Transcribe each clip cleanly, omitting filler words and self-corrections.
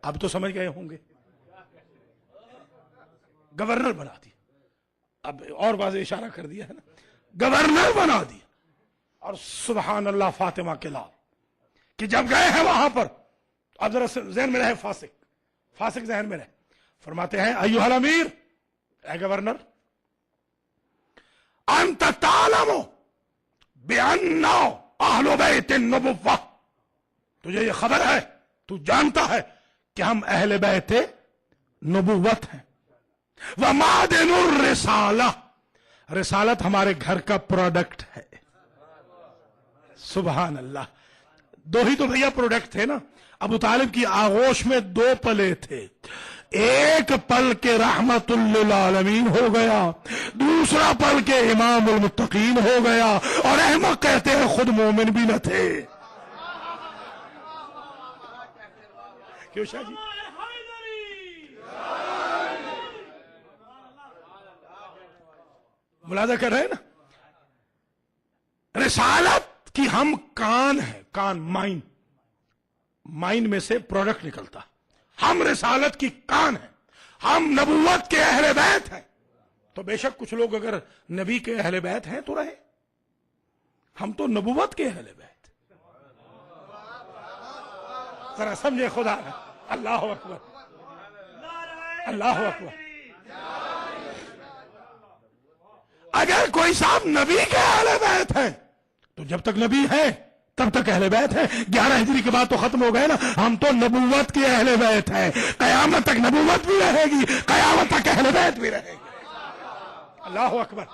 اب تو سمجھ گئے ہوں گے. گورنر بنا دیا. اب اور واضح اشارہ کر دیا ہے نا, گورنر بنا دیا. اور سبحان اللہ فاطمہ کے لال کہ جب گئے ہیں وہاں پر, اب ذرا ذہن میں رہے فاسق ذہن میں رہے, فرماتے ہیں ایھا الامیر, اے گورنر, انت تعلم بان اہل بیت النبوہ, تجھے یہ خبر ہے, تو جانتا ہے کہ ہم اہل بیت نبوت ہیں. ومعدن الرسالہ, رسالت ہمارے گھر کا پروڈکٹ ہے. سبحان اللہ. دو ہی تو بھیا پروڈکٹ تھے نا. ابو طالب کی آغوش میں 2 پلے تھے, ایک پل کے رحمت للعالمین ہو گیا, دوسرا پل کے امام المتقین ہو گیا, اور احمق کہتے ہیں خود مومن بھی نہ تھے. کیوں شاہ جی؟ ملاحظہ کر رہے ہیں نا, رسالت کی ہم کان ہیں, کان, مائن میں سے پروڈکٹ نکلتا. ہم رسالت کی کان ہیں, ہم نبوت کے اہل بیت ہیں. تو بے شک کچھ لوگ اگر نبی کے اہل بیت ہیں تو رہے, ہم تو نبوت کے اہل بیت. ذرا سمجھے خدا. اللہ اکبر, اللہ اکبر. اگر کوئی صاحب نبی کے اہل بیت ہیں تو جب تک نبی ہیں تب تک اہل بیت ہیں. 11 ہجری کے بعد تو ختم ہو گئے نا. ہم تو نبوت کے اہل بیت ہیں, قیامت تک نبوت بھی رہے گی, قیامت تک اہل بیت بھی رہے گی. اللہ اکبر.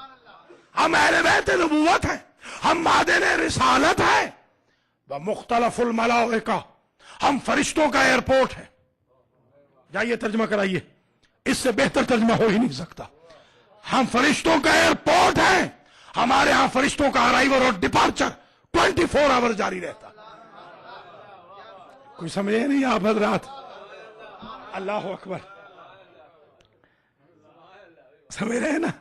ہم اہل بیت نبوت ہیں, ہم معدن رسالت ہیں. ومختلف الملائکہ, ہم فرشتوں کا ایئرپورٹ ہے. جائیے ترجمہ کرائیے, اس سے بہتر ترجمہ ہو ہی نہیں سکتا. ہم فرشتوں کا ایئرپورٹ ہیں. ہمارے ہاں فرشتوں کا ارائیول اور ڈپارچر 24 آور جاری رہتا. کوئی سمجھے نہیں آپ حضرات؟ اللہ اکبر. سمجھ رہے ہیں نا؟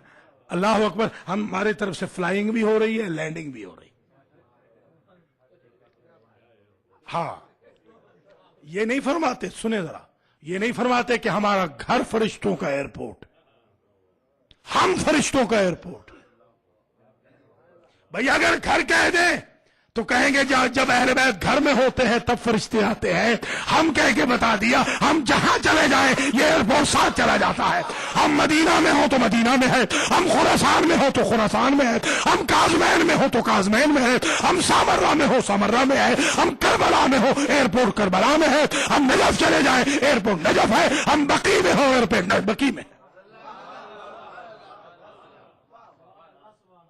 اللہ اکبر. ہمارے طرف سے فلائنگ بھی ہو رہی ہے, لینڈنگ بھی ہو رہی. ہاں, یہ نہیں فرماتے, سنیں ذرا, یہ نہیں فرماتے کہ ہمارا گھر فرشتوں کا ایئرپورٹ, ہم فرشتوں کا ایئرپورٹ. بھئی اگر گھر کہہ دیں تو کہیں گے جب اہل بیت گھر میں ہوتے ہیں تب فرشتے آتے ہیں. ہم کہہ کے بتا دیا, ہم جہاں چلے جائیں یہ ایئرپورٹ ساتھ چلا جاتا ہے. ہم مدینہ میں ہو تو مدینہ میں ہے, ہم خراسان میں ہو تو خراسان میں ہے, ہم کازمین میں ہو تو کازمین میں ہے, ہم سامرہ میں ہو سامرہ میں ہے, ہم کربلا میں ہو ایئرپورٹ کربلا میں ہے, ہم نجف چلے جائیں ایئرپورٹ نجف ہے, ہم بقی میں ہو ایئرپورٹ بقی میں.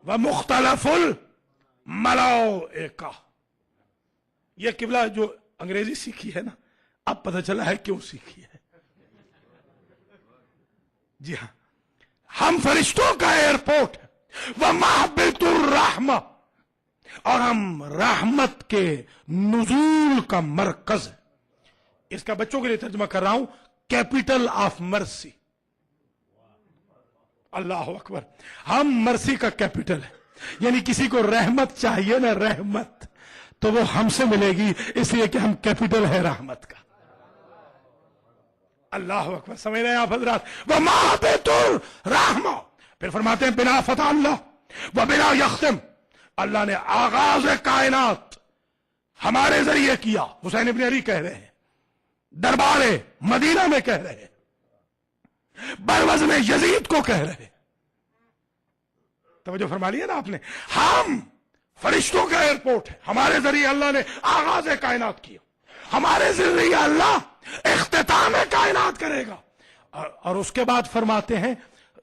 ومختلف الملائکہ, یہ قبلہ جو انگریزی سیکھی ہے نا, اب پتہ چلا ہے کیوں سیکھی ہے. جی ہاں, ہم فرشتوں کا ایئرپورٹ ہے. ومہبط الرحمہ, اور ہم رحمت کے نزول کا مرکز ہے. اس کا بچوں کے لیے ترجمہ کر رہا ہوں, کیپٹل آف مرسی. اللہ اکبر. ہم مرسی کا کیپٹل ہے, یعنی کسی کو رحمت چاہیے نا, رحمت, تو وہ ہم سے ملے گی, اس لیے کہ ہم کیپٹل ہے رحمت کا. اللہ اکبر. سمجھ رہے ہیں آپ حضرات؟ ومہبط الرحمہ. پھر فرماتے ہیں بلا فتح اللہ و بلا یختم, اللہ نے آغاز کائنات ہمارے ذریعے کیا. حسین ابن علی کہہ رہے ہیں, دربار مدینہ میں کہہ رہے ہیں, بروزن یزید کو کہہ رہے. توجہ فرما لیا نا آپ نے. ہم فرشتوں کا ایئرپورٹ ہے, ہمارے ذریعے اللہ نے آغاز کائنات کیا, ہمارے ذریعے اللہ اختتام کائنات کرے گا. اور اس کے بعد فرماتے ہیں,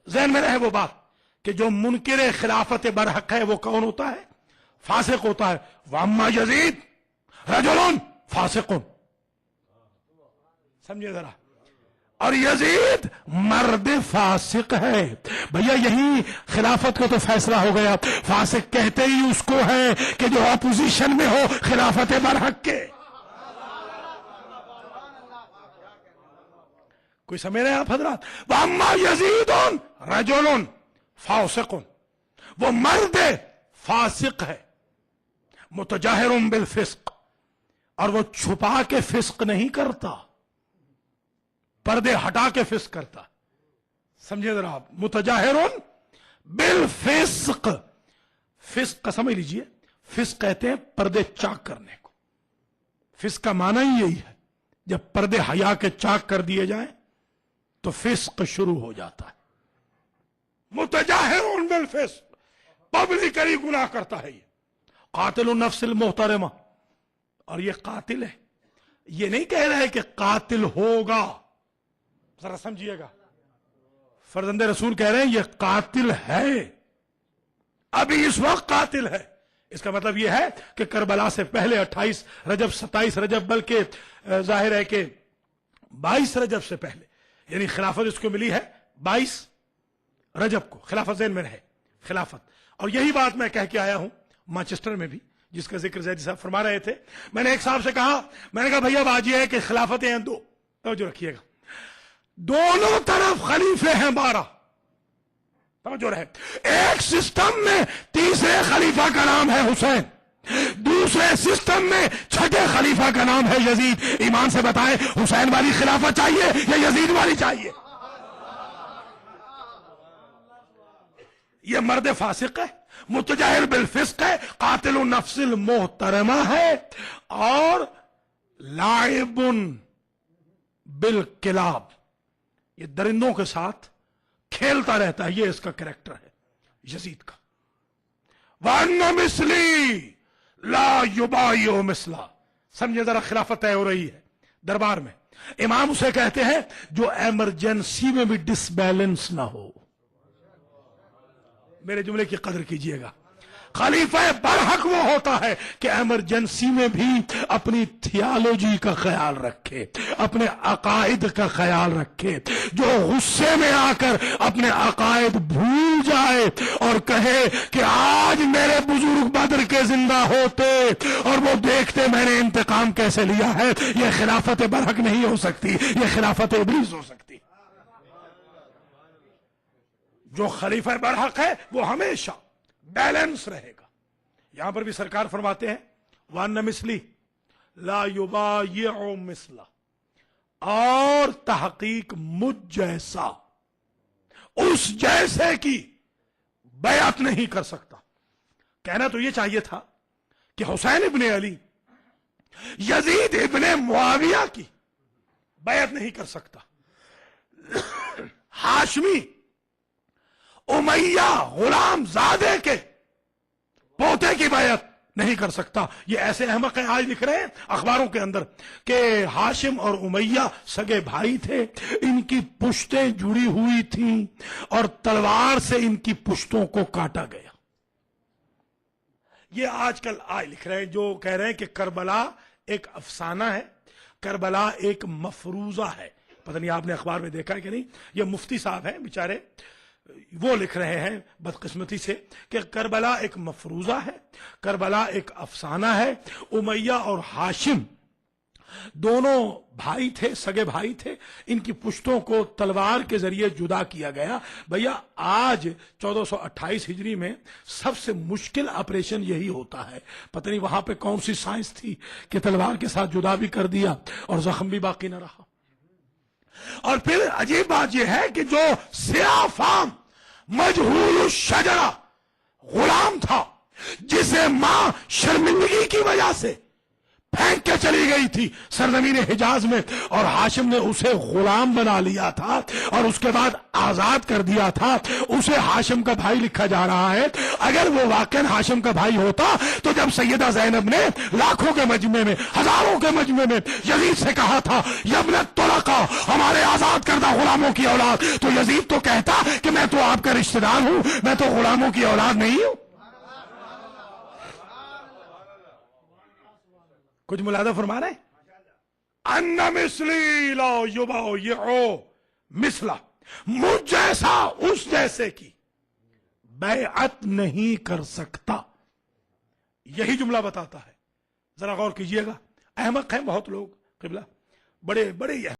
ذہن میں رہے وہ بات, کہ جو منکر خلافت برحق ہے وہ کون ہوتا ہے؟ فاسق ہوتا ہے. واما یزید رجل فاسق. سمجھے ذرا. اور یزید مرد فاسق ہے. بھیا یہی خلافت کو تو فیصلہ ہو گیا. فاسق کہتے ہی اس کو ہے کہ جو اپوزیشن میں ہو خلافت برحق کے. کوئی سمجھ رہے ہیں آپ حضرات؟ وَأَمَّا يَزِيدٌ رَجُلٌ فَاسِقٌ, وہ مرد فاسق ہے, متجاہر بالفسق, اور وہ چھپا کے فسق نہیں کرتا. पर्दे हटा के फिस्क करता है। समझे जरा आप, मुतजाहिरुन बिल फिस्क, फिस्क का समझ लीजिए, फिस्क कहते हैं पर्दे चाक करने को। फिस्क का माना ही यही है, जब पर्दे हया के चाक कर दिए जाएं तो फिस्क शुरू हो जाता है। मुतजाहिरुन बिल फिस्क, पब्लिकली गुनाह करता है ये। कातिलुन नफ्सिल मुहतरमा, और ये कातिल है, ये नहीं कह रहा है कि कातिल होगा, जरा समझिएगा। फर्जंदे रसूल कह रहे हैं ये कातिल है, अभी इस वक्त कातिल है। इसका मतलब यह है कि करबला से पहले 28 रजब 27 रजब, बल्कि जाहिर है कि 22 रजब से पहले, यानी खिलाफत इसको मिली है 22 रजब को, खिलाफत ज़हन में रहे खिलाफत। और यही बात मैं कह के आया हूं मैनचेस्टर में भी, जिसका जिक्र जैदी साहब फरमा रहे थे। मैंने एक साहब से कहा, मैंने कहा भैया बात यह है कि खिलाफतें हैं दो, तवज्जो रखिएगा, दोनों तरफ खलीफे हैं 12, तवज्जो रहे। एक सिस्टम में तीसरे खलीफा का नाम है हुसैन, दूसरे सिस्टम में छठे खलीफा का नाम है यजीद। ईमान से बताएं, हुसैन वाली खिलाफत चाहिए या यजीद वाली चाहिए? ये मर्द फासिक है, मुतजाहिर बिल फिस्क है, कातिलुन नफ्सिल मुहतरमा है, और लाइबुन बिल किलाब, ये दरिंदों के साथ खेलता रहता है, ये इसका कैरेक्टर है यजीद का। वन्ना मिसली ला युबायु मिसला, समझे जरा, खिलाफत तय हो रही है दरबार में। इमाम उसे कहते हैं जो इमरजेंसी में भी डिसबैलेंस ना हो। मेरे जुमले की कदर कीजिएगा। खलीफा बरहक वो होता है कि इमरजेंसी में भी अपनी थियोलॉजी का ख्याल रखे, अपने अकायद का ख्याल रखे, जो गुस्से में आकर अपने अकायद भूल जाए और कहे कि आज मेरे बुजुर्ग बदर के जिंदा होते और वो देखते मैंने इंतकाम कैसे लिया है। यह खिलाफत बरहक नहीं हो सकती, यह खिलाफत इब्लीस हो सकती। जो खलीफा बरहक है वो हमेशा बैलेंस रहेगा। यहां पर भी सरकार फरमाते हैं वन्न मिसली ला युबायिउ मिसला, और तहकीक मुझ जैसा उस जैसे की बैअत नहीं कर सकता। कहना तो यह चाहिए था कि हुसैन इब्ने अली यजीद इब्ने मुआविया की बैअत नहीं कर सकता, हाशमी उमैया गुलाम जादे के पोते की बैअत नहीं कर सकता। ये ऐसे अहमक हैं, आज लिख रहे हैं अखबारों के अंदर कि हाशिम और उमैया सगे भाई थे, इनकी पुश्तें जुड़ी हुई थीं और तलवार से इनकी पुश्तों को काटा गया। ये आजकल आज लिख रहे हैं जो कह रहे हैं कि करबला एक अफसाना है, करबला एक मफरूजा है। पता नहीं आपने अखबार में देखा है कि नहीं, ये मुफ्ती साहब हैं बेचारे, वो लिख रहे हैं बदकिस्मती से कि करबला एक मफरूजा है, करबला एक अफसाना है। उमैया और हाशिम दोनों भाई थे, सगे भाई थे, इनकी पुश्तों को तलवार के जरिए जुदा किया गया। भैया आज 1428 हिजरी में सबसे मुश्किल ऑपरेशन यही होता है। पता नहीं वहां पे कौन सी साइंस थी कि तलवार के साथ जुदा भी कर दिया और जख्म भी बाकी न रहा। और फिर अजीब बात यह है कि जो सियाफाम मजहूल शजरा गुलाम था, जिसे मां शर्मिंदगी की वजह से फेंक के चली गई थी सरजमीन हिजाज में, और हाशिम ने उसे गुलाम बना लिया था और उसके बाद आजाद कर दिया था, उसे हाशिम का भाई लिखा जा रहा है। अगर वो वाकई हाशिम का भाई होता तो जब सैयदा ज़ैनब ने लाखों के मजमे में, हजारों के मजमे में यजीद से कहा था यब्न तुलका, हमारे आजाद करदा गुलामों की औलाद, तो यजीद तो कहता कि मैं तो आपका रिश्तेदार हूं, मैं तो गुलामों की औलाद नहीं हूं। कुछ मुलादा फरमा रहे, अन्ना मिसली ला युबायिउ मिसला, मुझ जैसा उस जैसे की बैअत नहीं कर सकता। यही जुमला बताता है, जरा गौर कीजिएगा। अहमक हैं बहुत लोग, क़िबला बड़े बड़े